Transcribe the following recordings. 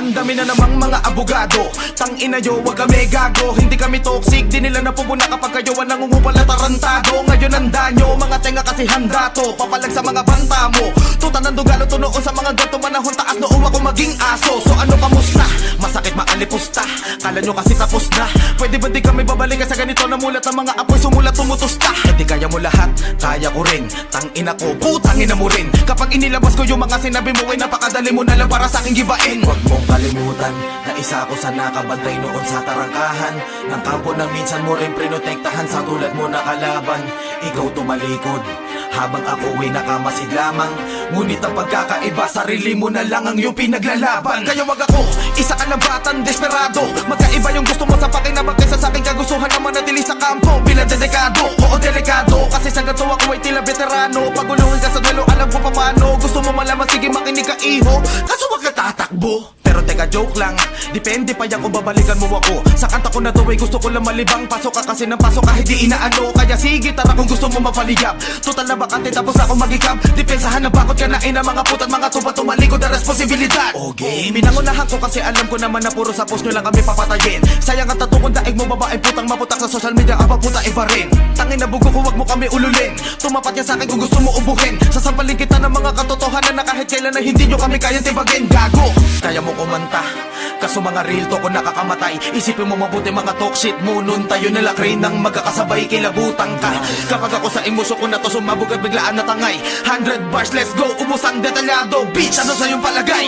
Ang dami na namang mga abogado. Tangina yo, wag kami gago. Hindi kami toxic, di nila napupuna kapag kayo ang nangungupal na tarantado. Ngayon ang danyo, mga tenga kasi handa to. Papalag sa mga banta mo. Tutan ng dugalo, tunoon sa mga ganto manahon. Taas noong ako maging aso. So ano kamusta? Masakit maalipusta. Kala nyo kasi tapos na. Pwede ba di kami babalik sa ganito na mulat ang mga apoy sumulat tumutusta? Hindi kaya mo lahat, kaya ko rin. Tangina ko, putangina mo rin. Kapag inilabas ko yung mga sinabi mo ay napakadali mo na lang para sa aking gibain. Huwag mong kalimutan na isa ako sa nakabantay noon sa tarangkahan ng kampo na minsan mo rin prinotektahan sa tulad mo na kalaban. Ikaw tumalikod habang ako ay nakamasid lamang. Ngunit ang pagkakaiba, sarili mo na lang ang iyong pinaglalaban. Kaya wag ako, isa ka na batang desperado. Magkaiba yung gusto mo sa pakinabang kaysa sa aking kagustuhan na manatili sa kampo bilang dedikado. Oo, delikado, kasi sa ganito ako ay tila veterano. Paguluhin ka sa duelo, alam ko pa paano. Gusto mo malaman, sige makinig ka iho. Kaso wag ka tatakbo. Pero teka, joke lang, depende pa yan kung babalikan mo ako. Sa kanta ko na to ay gusto ko lang malibang. Pasok ka kasi ng pasok kahit di inaano. Kaya sige tara kung gusto mo mapaligap. Total na bakante tapos ako magikap. Depensahan na bakot ka na ina mga putat mga tuba tumalikod na responsibilidad. Okay, minangunahan ko kasi alam ko naman na puro sa post nyo lang kami papatayin. Sayang ang tato kung daig mo babae putang maputak sa social media aba puta iba rin. Tangin na bugo ko wag mo kami ululin. Tumapat yan sa akin kung gusto mo ubuhin. Sasampalin kita ng mga katotohanan na kahit kailan na hindi nyo kami kayang tibagin. Gago, kaya mo kumanta, kaso mga real to ko nakakamatay. Isipin mo mabuti mga talk shit mo. Nun tayo nalakray nang magkakasabay kilabutan ka. Kapag ako sa emosyon ko na to sumabog at biglaan na tangay. 100 bars, let's go, ubos ang detalyado. Bitch, ano sa iyong palagay?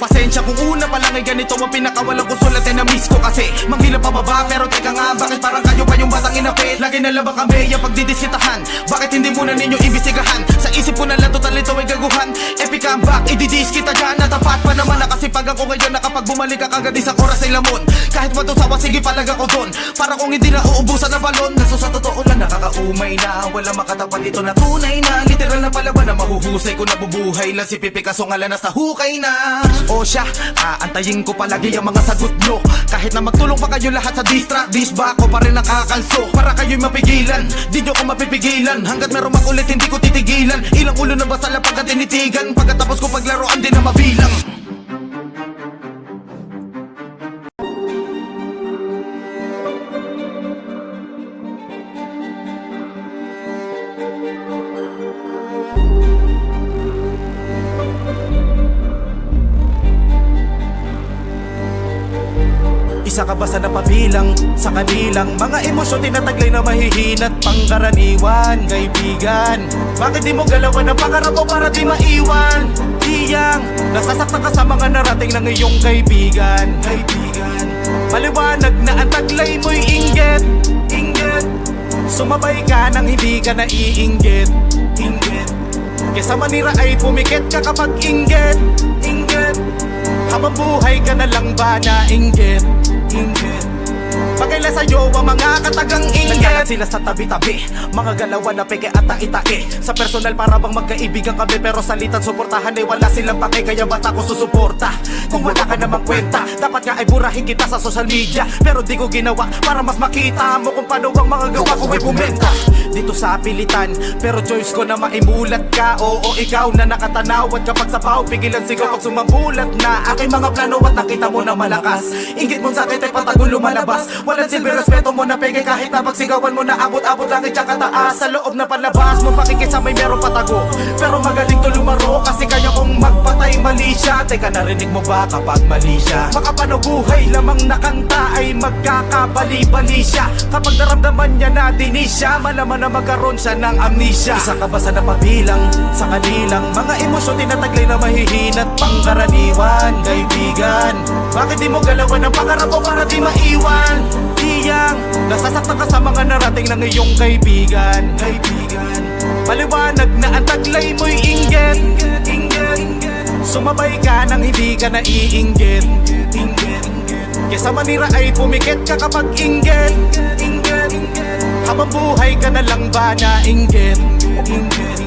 Pasensya kung una pa lang ay ganito ang pinakawalang kusulat ay na-miss ko kasi manghila pababa. Pero teka nga, bakit parang kayo pa yung batang inapit? Lagi na lang ba kami yung pagdidiskitahan? Bakit hindi muna ninyo imbisigahan? Sa isip ko na lang total ito ay gaguhan. Epic comeback, ididis kita dyan. Natapat pa naman na kasi pag ako ngayon nakapag bumalik ka kagad sa oras ay lamon. Kahit matusawa, sige palag ako doon. Para kung hindi na uubusan na balon. Naso sa totoo lang nakakaumay na. Wala makatapat dito na tunay na. Literal na palaban na mahuhusay ko nabubuhay lang si Pipi kaso nga lang nasa hukay na. O siya, aantayin ko palagi ang mga sagot nyo. Kahit na magtulong pa kayo lahat sa distract, disba ko pa rin nakakalso. Para kayo'y mapigilan, di nyo ko mapipigilan. Hanggat meron makulit hindi ko titigilan. Ilang ulo na ba sa lapag at tinitigan? Pagkatapos ko paglaruan din na mabilang. Isa ka ba sa napabilang sa kanilang mga emosyon tinataglay na mahihinat pangkaraniwan? Kaibigan, bakit di mo galawan ang pangarap mo para di maiwan? Tiyang, nasasaktan ka sa mga narating ng iyong kaibigan. Kaibigan, maliwanag na ang taglay mo'y inggit. Inggit, sumabay ka nang hindi ka naiinggit. Inggit, kesa manira ay pumikit ka kapag inggit. Inggit, habang buhay ka na lang ba na inggit? Inggit, pagkaila sa'yo ang mga katagang inggit. Nagkalat sila sa tabi-tabi, mga galawan na peke at tae-tae. Sa personal para bang magkaibigan kami pero salitan suportahan ay wala silang pake. Kaya ba't ako susuporta kung wala ka namang kwenta? Dapat nga ay burahin kita sa social media pero di ko ginawa para mas makita mo kung paano ang mga gawa ko ay bumenta. Dito sa pilitan pero choice ko na maimulat ka. Oo, ikaw na nakatanawad kapag sa pao pigilan sigaw pag sumambulat na aking mga plano at nakita mo na malakas. Inggit mo sa akin ay patago lumalabas. Walang silbi respeto mo na peke kahit na pagsigawan mo na abot-abot langit siya kataas. Sa loob na palabas mo pakikisa may meron patago pero magaling to lumaro kasi kaya kong magpatay mali siya. Teka, narinig mo ba kapag mali siya? Makapanubuhay lamang na kanta ay magkakabali-bali siya. Kapag naramdaman niya na dinis siya, malaman na magkaroon siya ng amnesia. Isa ka ba sa napabilang sa kanilang mga emosyon tinataglay na mahihinat pangkaraniwan? Kaibigan, bakit di mo galawan ang pangarap mo para di maiwan? Tiyang, nasasaktan ka sa mga narating ng iyong kaibigan. Kaibigan, maliwanag na ang taglay mo'y inggit. Inggit, sumabay ka nang hindi ka naiinggit. Inggit, kesa manira ay pumikit ka kapag inggit. Inggit, habang buhay ka na lang ba na inggit? Inggit,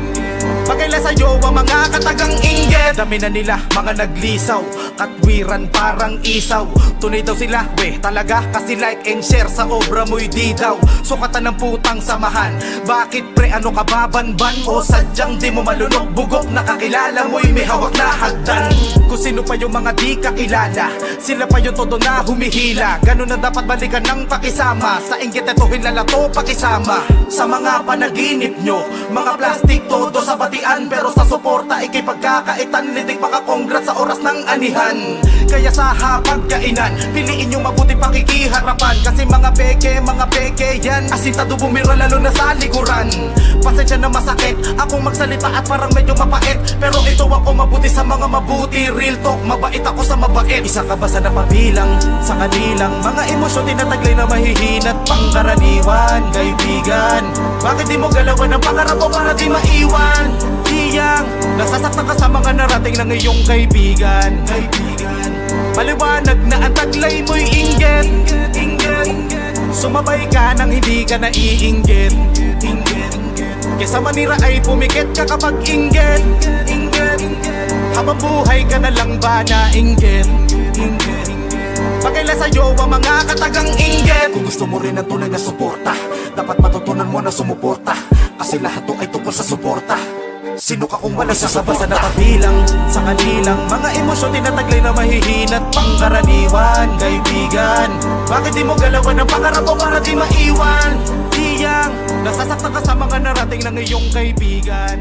pagkaila sa'yo ang mga katagang inggit. Dami na nila mga naglisaw, Katwiran parang isaw, tunay daw sila, weh talaga. Kasi like and share sa obra mo'y di daw sukatan ng putang samahan. Bakit pre, ano ka babanban? O sadyang di mo malunok bugok? Nakakilala mo'y may hawak na hagdan. Kung sino pa yung mga di kakilala, sila pa yung todo na humihila. Ganun na dapat balikan ng pakisama. Sa inggit eto hinlalato pakisama. Sa mga panaginip nyo, mga plastic todo sa batian. Pero sa suporta ikay pagkakaitan, litig maka-congrats sa oras ng anihan. Kaya sa hapagkainan, piliin yung mabuti pakikiharapan. Kasi mga peke yan, asintado bumira lalo na sa likuran. Pasensya na masakit, akong magsalita at parang medyo mapait. Pero ito ako mabuti sa mga mabuti. Real talk, mabait ako sa mabait. Isa ka ba sa napabilang sa kanilang mga emosyon tinataglay na mahihinat pangkaraniwan? Kaibigan, bakit di mo galawan ang pangarap mo para di maiwan? Diyang, nasasaktan ka sa mga narating ng iyong kaibigan. Maliwanag na ang taglay mo'y inggit. Sumabay ka nang hindi ka naiinggit. Kesa manira ay pumikit ka kapag inggit. Habang buhay ka na lang ba nainggit? Pagkaila sa'yo ang mga katagang inggit. Kung gusto mo rin ang tunay na suporta, dapat matutunan mo na sumuporta. Kasi lahat to ay tungkol sa suporta. Sino ka kung wala sa sabasa na pabilang sa kanilang mga emosyon tinataglay na mahihinat pangkaraniwan? Kaibigan, bakit di mo galawan ang pangarap mo para di maiwan? Diyang, nasasaktan ka sa mga narating ng iyong kaibigan.